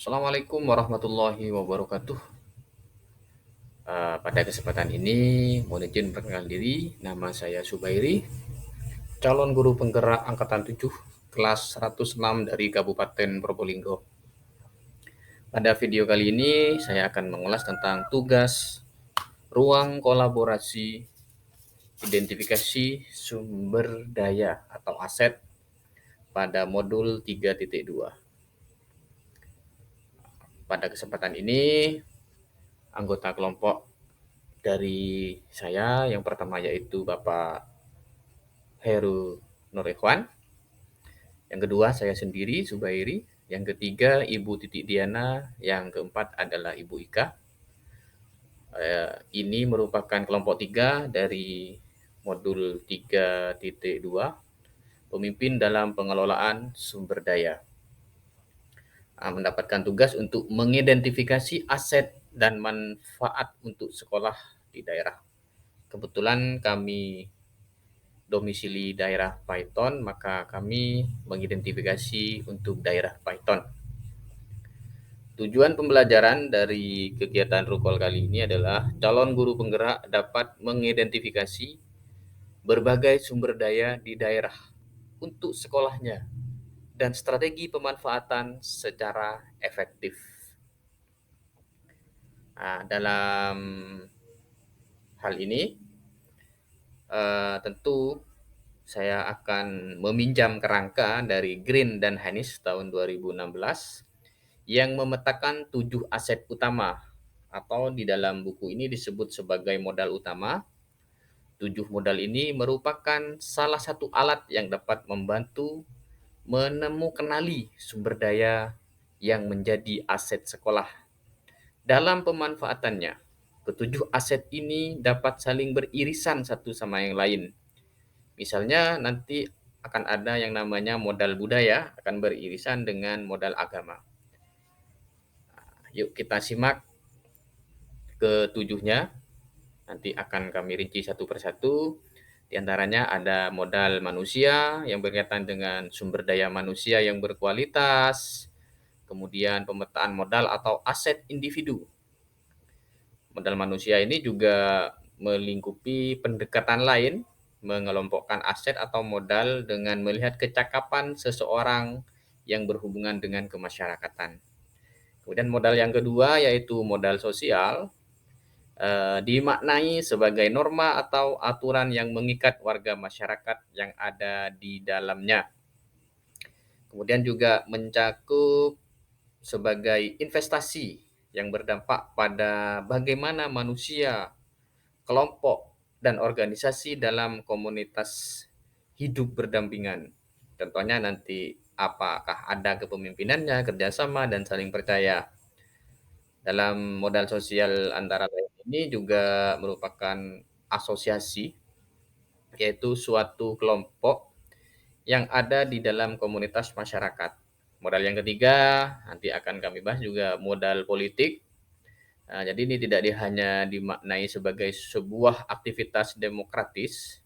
Assalamualaikum warahmatullahi wabarakatuh. Pada kesempatan ini, mohon izin perkenalkan diri. Nama saya Subairi, calon guru penggerak angkatan 7 kelas 106 dari Kabupaten Probolinggo. Pada video kali ini, saya akan mengulas tentang tugas ruang kolaborasi identifikasi sumber daya atau aset pada modul 3.2. Pada kesempatan ini, anggota kelompok dari saya yang pertama yaitu Bapak Heru Nur Ikhwan, yang kedua saya sendiri Subairi, yang ketiga Ibu Titik Diana, yang keempat adalah Ibu Ika. Ini merupakan kelompok 3 dari modul 3.2, pemimpin dalam pengelolaan sumber daya. Mendapatkan tugas untuk mengidentifikasi aset dan manfaat untuk sekolah di daerah. Kebetulan kami domisili daerah Python, maka kami mengidentifikasi untuk daerah Python. Tujuan pembelajaran dari kegiatan Rukol kali ini adalah calon guru penggerak dapat mengidentifikasi berbagai sumber daya di daerah untuk sekolahnya dan strategi pemanfaatan secara efektif. Dalam hal ini, tentu saya akan meminjam kerangka dari Green dan Hanis tahun 2016 yang memetakan 7 aset utama atau di dalam buku ini disebut sebagai modal utama. 7 modal ini merupakan salah satu alat yang dapat membantu menemukanali sumber daya yang menjadi aset sekolah. Dalam pemanfaatannya, ketujuh aset ini dapat saling beririsan satu sama yang lain. Misalnya nanti akan ada yang namanya modal budaya akan beririsan dengan modal agama. Yuk kita simak ketujuhnya. Nanti akan kami rinci satu persatu. Di antaranya ada modal manusia yang berkaitan dengan sumber daya manusia yang berkualitas, kemudian pemetaan modal atau aset individu. Modal manusia ini juga melingkupi pendekatan lain, mengelompokkan aset atau modal dengan melihat kecakapan seseorang yang berhubungan dengan kemasyarakatan. Kemudian modal yang kedua yaitu modal sosial, dimaknai sebagai norma atau aturan yang mengikat warga masyarakat yang ada di dalamnya. Kemudian juga mencakup sebagai investasi yang berdampak pada bagaimana manusia, kelompok, dan organisasi dalam komunitas hidup berdampingan. Contohnya nanti apakah ada kepemimpinannya, kerjasama, dan saling percaya. Dalam modal sosial antara lain ini juga merupakan asosiasi, yaitu suatu kelompok yang ada di dalam komunitas masyarakat. Modal yang ketiga nanti akan kami bahas juga modal politik. Jadi ini tidak hanya dimaknai sebagai sebuah aktivitas demokratis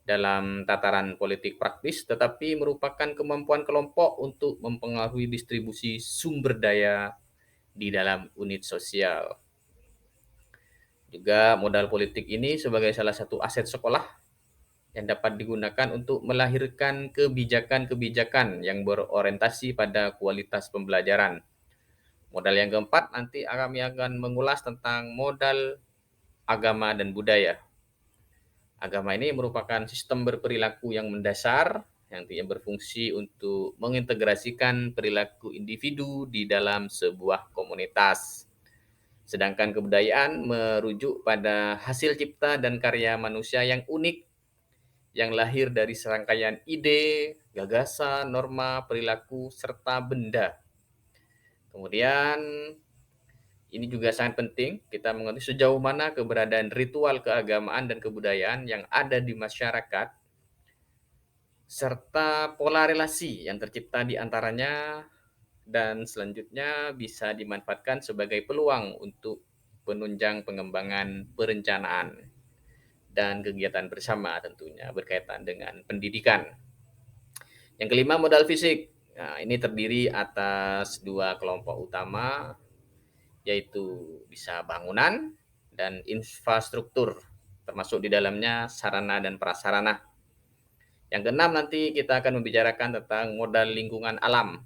dalam tataran politik praktis, tetapi merupakan kemampuan kelompok untuk mempengaruhi distribusi sumber daya di dalam unit sosial. Juga modal politik ini sebagai salah satu aset sekolah yang dapat digunakan untuk melahirkan kebijakan-kebijakan yang berorientasi pada kualitas pembelajaran. Modal yang keempat nanti kami akan mengulas tentang modal agama dan budaya. Agama ini merupakan sistem berperilaku yang mendasar yang berfungsi untuk mengintegrasikan perilaku individu di dalam sebuah komunitas. Sedangkan kebudayaan merujuk pada hasil cipta dan karya manusia yang unik yang lahir dari serangkaian ide, gagasan, norma, perilaku, serta benda. Kemudian ini juga sangat penting kita mengerti sejauh mana keberadaan ritual keagamaan dan kebudayaan yang ada di masyarakat serta pola relasi yang tercipta di antaranya dan selanjutnya bisa dimanfaatkan sebagai peluang untuk penunjang pengembangan perencanaan dan kegiatan bersama tentunya berkaitan dengan pendidikan. Yang kelima modal fisik. Nah, ini terdiri atas dua kelompok utama, yaitu bisa bangunan dan infrastruktur, termasuk di dalamnya sarana dan prasarana. Yang keenam nanti kita akan membicarakan tentang modal lingkungan alam.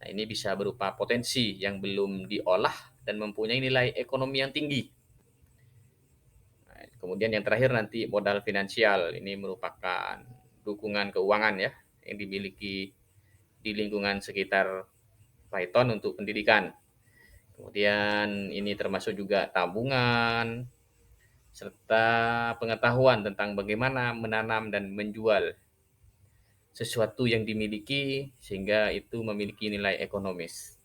Nah, ini bisa berupa potensi yang belum diolah dan mempunyai nilai ekonomi yang tinggi. Nah, kemudian yang terakhir nanti modal finansial. Ini merupakan dukungan keuangan ya yang dimiliki di lingkungan sekitar Python untuk pendidikan. Kemudian ini termasuk juga tabungan serta pengetahuan tentang bagaimana menanam dan menjual sesuatu yang dimiliki sehingga itu memiliki nilai ekonomis.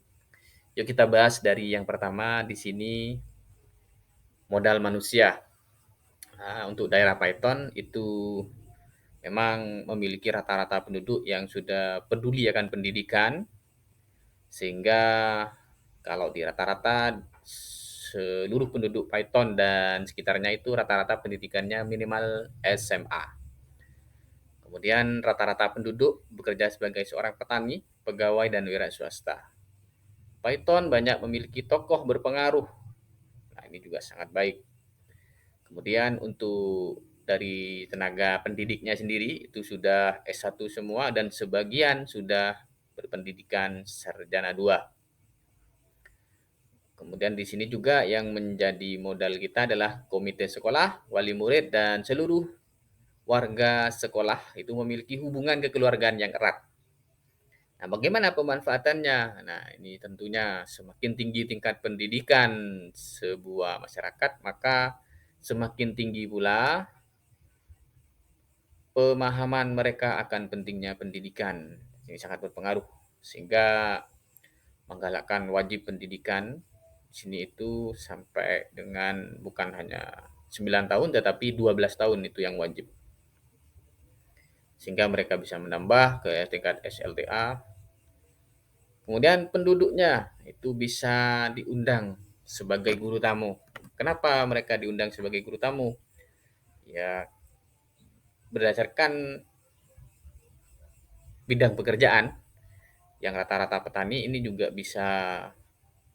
Yuk kita bahas dari yang pertama di sini, modal manusia. Nah, untuk daerah Python itu memang memiliki rata-rata penduduk yang sudah peduli akan pendidikan, sehingga kalau di rata-rata seluruh penduduk Python dan sekitarnya itu rata-rata pendidikannya minimal SMA. Kemudian rata-rata penduduk bekerja sebagai seorang petani, pegawai, dan wira swasta. Python banyak memiliki tokoh berpengaruh. Nah, ini juga sangat baik. Kemudian untuk dari tenaga pendidiknya sendiri itu sudah S1 semua dan sebagian sudah berpendidikan sarjana 2. Kemudian di sini juga yang menjadi modal kita adalah komite sekolah, wali murid, dan seluruh warga sekolah itu memiliki hubungan kekeluargaan yang erat. Nah, bagaimana pemanfaatannya? Nah, ini tentunya semakin tinggi tingkat pendidikan sebuah masyarakat, maka semakin tinggi pula pemahaman mereka akan pentingnya pendidikan. Ini sangat berpengaruh sehingga menggalakkan wajib pendidikan di sini itu sampai dengan bukan hanya 9 tahun tetapi 12 tahun itu yang wajib. Sehingga mereka bisa menambah ke tingkat SLTA. Kemudian penduduknya itu bisa diundang sebagai guru tamu. Kenapa mereka diundang sebagai guru tamu? Ya, berdasarkan bidang pekerjaan yang rata-rata petani ini juga bisa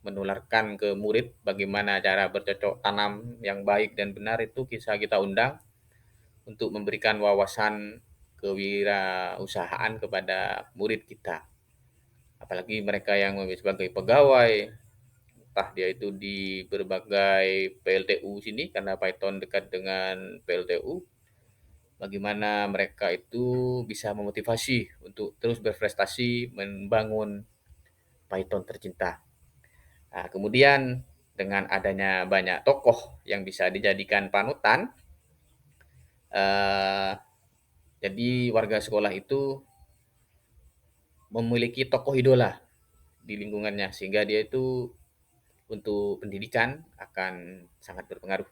menularkan ke murid bagaimana cara bercocok tanam yang baik dan benar itu bisa kita undang untuk memberikan wawasan kewirausahaan kepada murid kita. Apalagi mereka yang sebagai pegawai, entah dia itu di berbagai PLTU sini karena Python dekat dengan PLTU, bagaimana mereka itu bisa memotivasi untuk terus berprestasi membangun Python tercinta. Nah, kemudian dengan adanya banyak tokoh yang bisa dijadikan panutan, eh, jadi warga sekolah itu memiliki tokoh idola di lingkungannya sehingga dia itu untuk pendidikan akan sangat berpengaruh.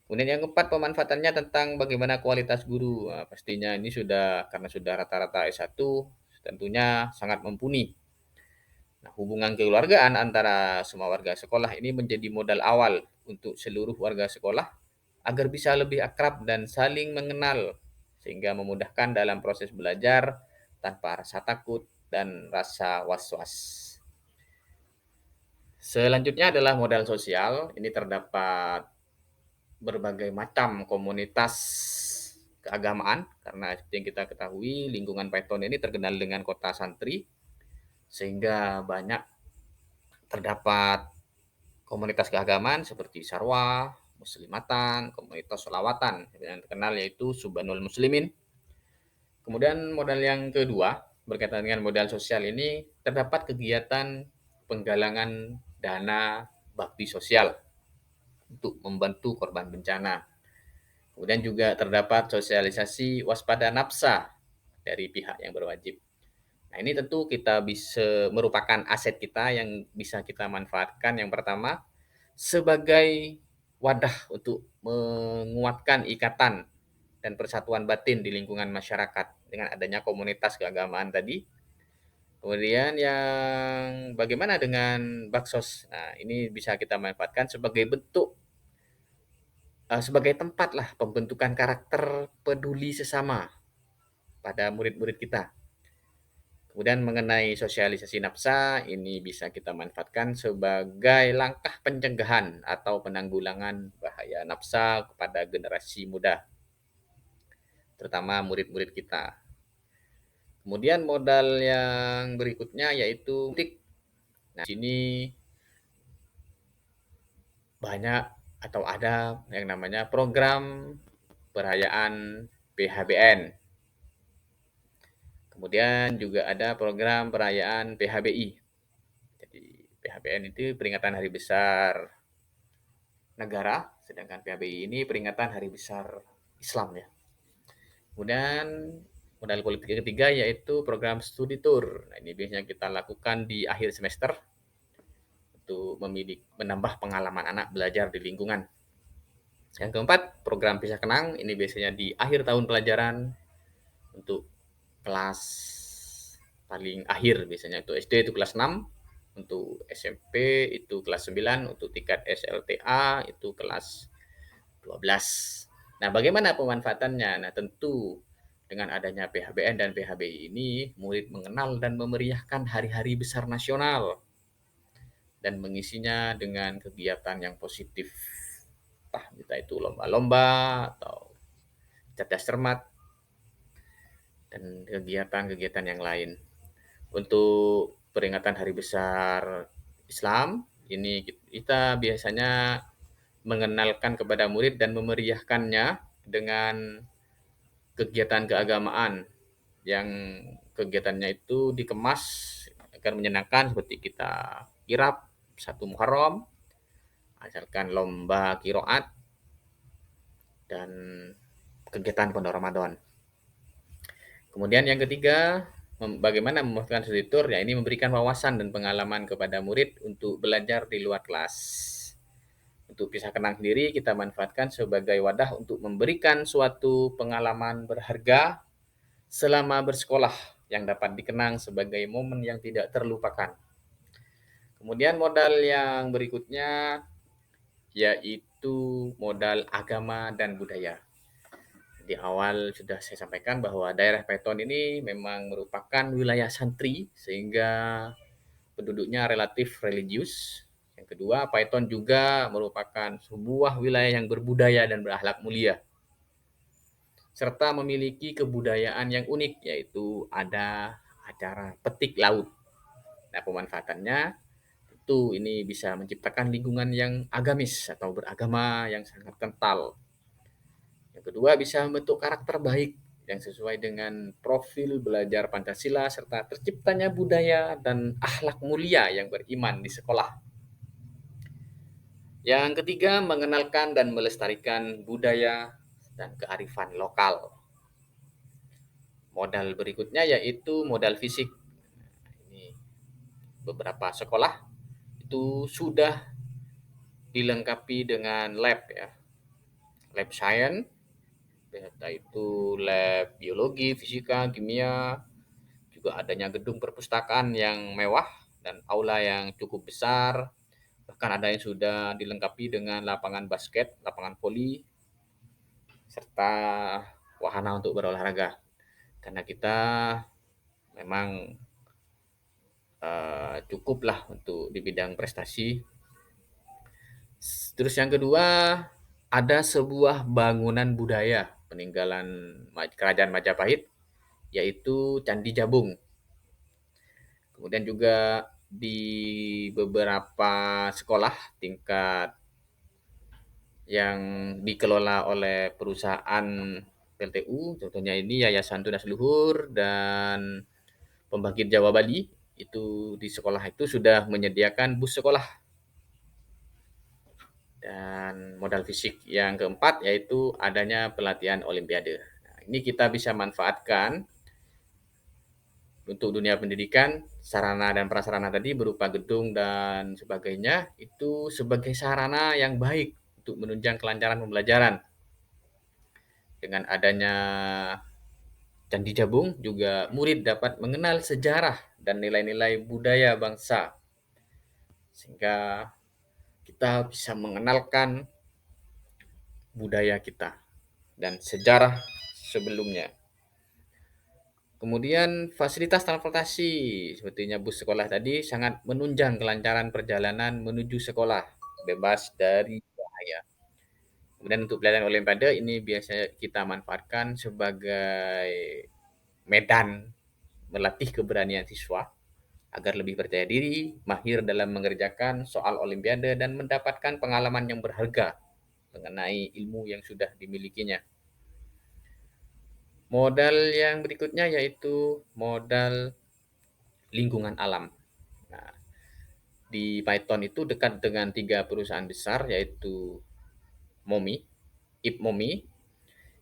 Kemudian yang keempat pemanfaatannya tentang bagaimana kualitas guru. Nah, pastinya ini sudah karena sudah rata-rata S1 tentunya sangat mumpuni. Nah, hubungan kekeluargaan antara semua warga sekolah ini menjadi modal awal untuk seluruh warga sekolah agar bisa lebih akrab dan saling mengenal sehingga memudahkan dalam proses belajar tanpa rasa takut dan rasa was-was. Selanjutnya adalah modal sosial. Ini terdapat berbagai macam komunitas keagamaan karena seperti yang kita ketahui lingkungan Python ini terkenal dengan kota santri sehingga banyak terdapat komunitas keagamaan seperti Sarwah, Muslimatan, komunitas Solawatan yang terkenal yaitu Subhanul Muslimin. Kemudian modal yang kedua berkaitan dengan modal sosial ini terdapat kegiatan penggalangan dana bakti sosial untuk membantu korban bencana. Kemudian juga terdapat sosialisasi waspada nafsa dari pihak yang berwajib. Nah, ini tentu kita bisa merupakan aset kita yang bisa kita manfaatkan. Yang pertama, sebagai wadah untuk menguatkan ikatan dan persatuan batin di lingkungan masyarakat dengan adanya komunitas keagamaan tadi. Kemudian yang bagaimana dengan baksos? Nah, ini bisa kita manfaatkan sebagai bentuk sebagai tempat lah pembentukan karakter peduli sesama pada murid-murid kita. Kemudian mengenai sosialisasi nafsa, ini bisa kita manfaatkan sebagai langkah pencegahan atau penanggulangan bahaya nafsa kepada generasi muda, terutama murid-murid kita. Kemudian modal yang berikutnya yaitu kritik. Nah, sini banyak atau ada yang namanya program perayaan PHBN. Kemudian juga ada program perayaan PHBI. Jadi PHBN itu peringatan hari besar negara, sedangkan PHBI ini peringatan hari besar Islam ya. Kemudian modal politik yang ketiga yaitu program studi tour. Nah, ini biasanya kita lakukan di akhir semester untuk menambah pengalaman anak belajar di lingkungan. Yang keempat, program pisah kenang. Ini biasanya di akhir tahun pelajaran untuk kelas paling akhir, biasanya itu SD itu kelas 6, untuk SMP itu kelas 9, untuk tingkat SLTA itu kelas 12. Nah, bagaimana pemanfaatannya? Nah, tentu dengan adanya PHBN dan PHBI ini, murid mengenal dan memeriahkan hari-hari besar nasional dan mengisinya dengan kegiatan yang positif. Entah itu lomba-lomba atau cerdas cermat dan kegiatan-kegiatan yang lain. Untuk peringatan hari besar Islam, ini kita biasanya mengenalkan kepada murid dan memeriahkannya dengan kegiatan keagamaan yang kegiatannya itu dikemas agar menyenangkan seperti kita kirab satu Muharram, asalkan lomba kiroat dan kegiatan pondok Ramadan. Kemudian yang ketiga, bagaimana memuaskan studi tour, ya ini memberikan wawasan dan pengalaman kepada murid untuk belajar di luar kelas. Untuk kisah kenang sendiri kita manfaatkan sebagai wadah untuk memberikan suatu pengalaman berharga selama bersekolah yang dapat dikenang sebagai momen yang tidak terlupakan. Kemudian modal yang berikutnya yaitu modal agama dan budaya. Di awal sudah saya sampaikan bahwa daerah Paiton ini memang merupakan wilayah santri sehingga penduduknya relatif religius. Yang kedua, Paiton juga merupakan sebuah wilayah yang berbudaya dan berakhlak mulia serta memiliki kebudayaan yang unik, yaitu ada acara petik laut. Nah, pemanfaatannya itu ini bisa menciptakan lingkungan yang agamis atau beragama yang sangat kental. Yang kedua, bisa membentuk karakter baik yang sesuai dengan profil belajar Pancasila serta terciptanya budaya dan akhlak mulia yang beriman di sekolah. Yang ketiga, mengenalkan dan melestarikan budaya dan kearifan lokal. Modal berikutnya yaitu modal fisik. Ini beberapa sekolah itu sudah dilengkapi dengan lab ya, lab science, yaitu lab biologi, fisika, kimia, juga adanya gedung perpustakaan yang mewah dan aula yang cukup besar. Bahkan ada yang sudah dilengkapi dengan lapangan basket, lapangan voli, serta wahana untuk berolahraga. Karena kita memang cukuplah untuk di bidang prestasi. Terus yang kedua, ada sebuah bangunan budaya peninggalan kerajaan Majapahit, yaitu Candi Jabung. Kemudian juga di beberapa sekolah tingkat yang dikelola oleh perusahaan PLTU, contohnya ini Yayasan Tunas Luhur dan Pembangkit Jawa Bali, itu di sekolah itu sudah menyediakan bus sekolah. Dan modal fisik yang keempat yaitu adanya pelatihan olimpiade. Nah, ini kita bisa manfaatkan untuk dunia pendidikan, sarana dan prasarana tadi berupa gedung dan sebagainya, itu sebagai sarana yang baik untuk menunjang kelancaran pembelajaran. Dengan adanya Candi Jabung, juga murid dapat mengenal sejarah dan nilai-nilai budaya bangsa, sehingga kita bisa mengenalkan budaya kita dan sejarah sebelumnya. Kemudian fasilitas transportasi, sepertinya bus sekolah tadi sangat menunjang kelancaran perjalanan menuju sekolah, bebas dari bahaya. Kemudian untuk pelayanan olimpiade ini biasanya kita manfaatkan sebagai medan melatih keberanian siswa agar lebih percaya diri, mahir dalam mengerjakan soal olimpiade dan mendapatkan pengalaman yang berharga mengenai ilmu yang sudah dimilikinya. Modal yang berikutnya yaitu modal lingkungan alam. Nah, di Python itu dekat dengan 3 perusahaan besar yaitu MOMI, IPMOMI,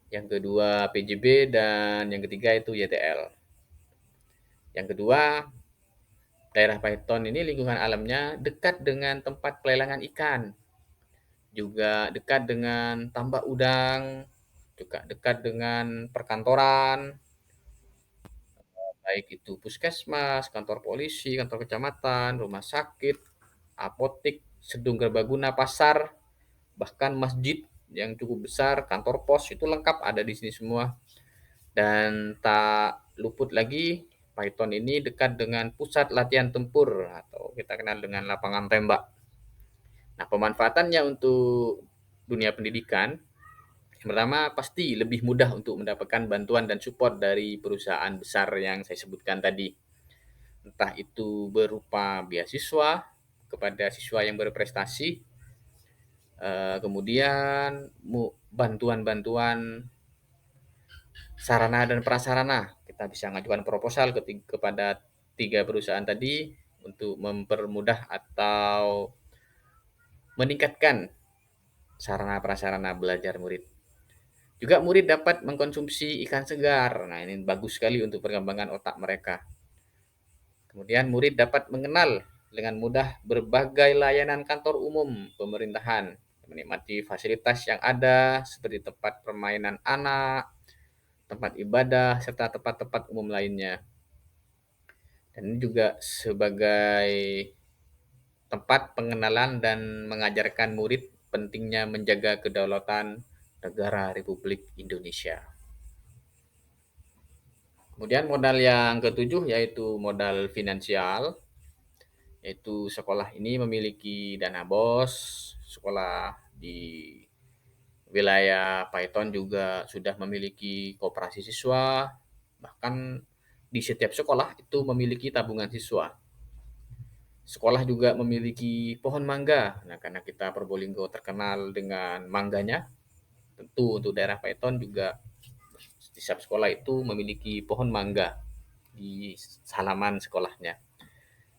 yang kedua PJB, dan yang ketiga itu YTL. Yang kedua, daerah Python ini lingkungan alamnya dekat dengan tempat pelelangan ikan, juga dekat dengan tambak udang, juga dekat dengan perkantoran, baik itu puskesmas, kantor polisi, kantor kecamatan, rumah sakit, apotik, sedung gerbaguna, pasar, bahkan masjid yang cukup besar, kantor pos itu lengkap ada di sini semua. Dan tak luput lagi Python ini dekat dengan pusat latihan tempur atau kita kenal dengan lapangan tembak. Nah, pemanfaatannya untuk dunia pendidikan, yang pertama pasti lebih mudah untuk mendapatkan bantuan dan support dari perusahaan besar yang saya sebutkan tadi. Entah itu berupa beasiswa kepada siswa yang berprestasi, kemudian bantuan-bantuan sarana dan prasarana. Kita bisa mengajukan proposal kepada 3 perusahaan tadi untuk mempermudah atau meningkatkan sarana prasarana belajar murid. Juga murid dapat mengkonsumsi ikan segar. Nah, ini bagus sekali untuk perkembangan otak mereka. Kemudian murid dapat mengenal dengan mudah berbagai layanan kantor umum pemerintahan, menikmati fasilitas yang ada seperti tempat permainan anak, tempat ibadah, serta tempat-tempat umum lainnya. Dan ini juga sebagai tempat pengenalan dan mengajarkan murid pentingnya menjaga kedaulatan negara Republik Indonesia. Kemudian modal yang ketujuh yaitu modal finansial, yaitu sekolah ini memiliki dana BOS, sekolah di wilayah Python juga sudah memiliki koperasi siswa, bahkan di setiap sekolah itu memiliki tabungan siswa. Sekolah juga memiliki pohon mangga. Nah, karena kita Probolinggo terkenal dengan mangganya, tentu untuk daerah Python juga di setiap sekolah itu memiliki pohon mangga di halaman sekolahnya.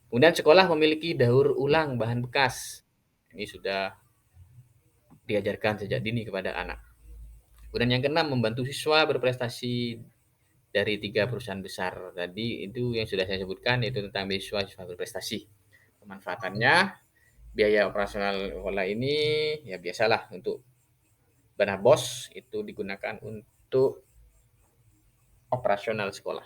Kemudian sekolah memiliki daur ulang bahan bekas. Ini sudah diajarkan sejak dini kepada anak. Kemudian yang keenam, membantu siswa berprestasi dari 3 perusahaan besar tadi itu yang sudah saya sebutkan, yaitu tentang beasiswa berprestasi. Pemanfaatannya, biaya operasional sekolah ini ya biasalah untuk dana BOS itu digunakan untuk operasional sekolah.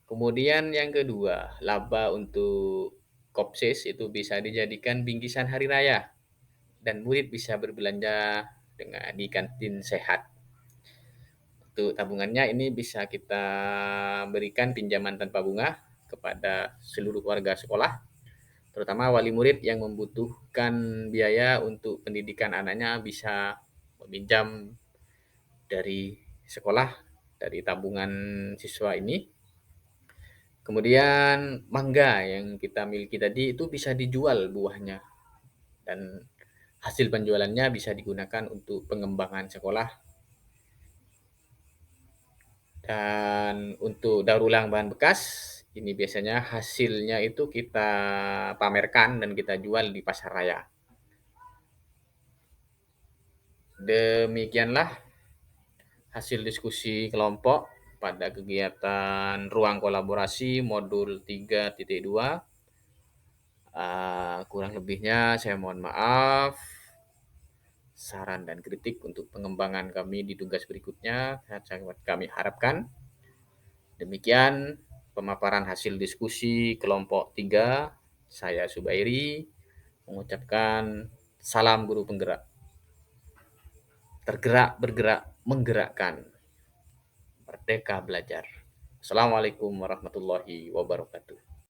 Kemudian yang kedua, laba untuk Kopsis itu bisa dijadikan bingkisan hari raya dan murid bisa berbelanja dengan di kantin sehat. Untuk tabungannya ini bisa kita berikan pinjaman tanpa bunga kepada seluruh warga sekolah, terutama wali murid yang membutuhkan biaya untuk pendidikan anaknya bisa meminjam dari sekolah, dari tabungan siswa ini. Kemudian mangga yang kita miliki tadi itu bisa dijual buahnya dan hasil penjualannya bisa digunakan untuk pengembangan sekolah. Dan untuk daur ulang bahan bekas, ini biasanya hasilnya itu kita pamerkan dan kita jual di pasar raya. Demikianlah hasil diskusi kelompok pada kegiatan ruang kolaborasi modul 3.2. Kurang lebihnya saya mohon maaf. Saran dan kritik untuk pengembangan kami di tugas berikutnya sangat kami harapkan. Demikian pemaparan hasil diskusi kelompok 3. Saya Subairi mengucapkan salam guru penggerak. Tergerak, bergerak, menggerakkan. Merdeka belajar. Assalamualaikum warahmatullahi wabarakatuh.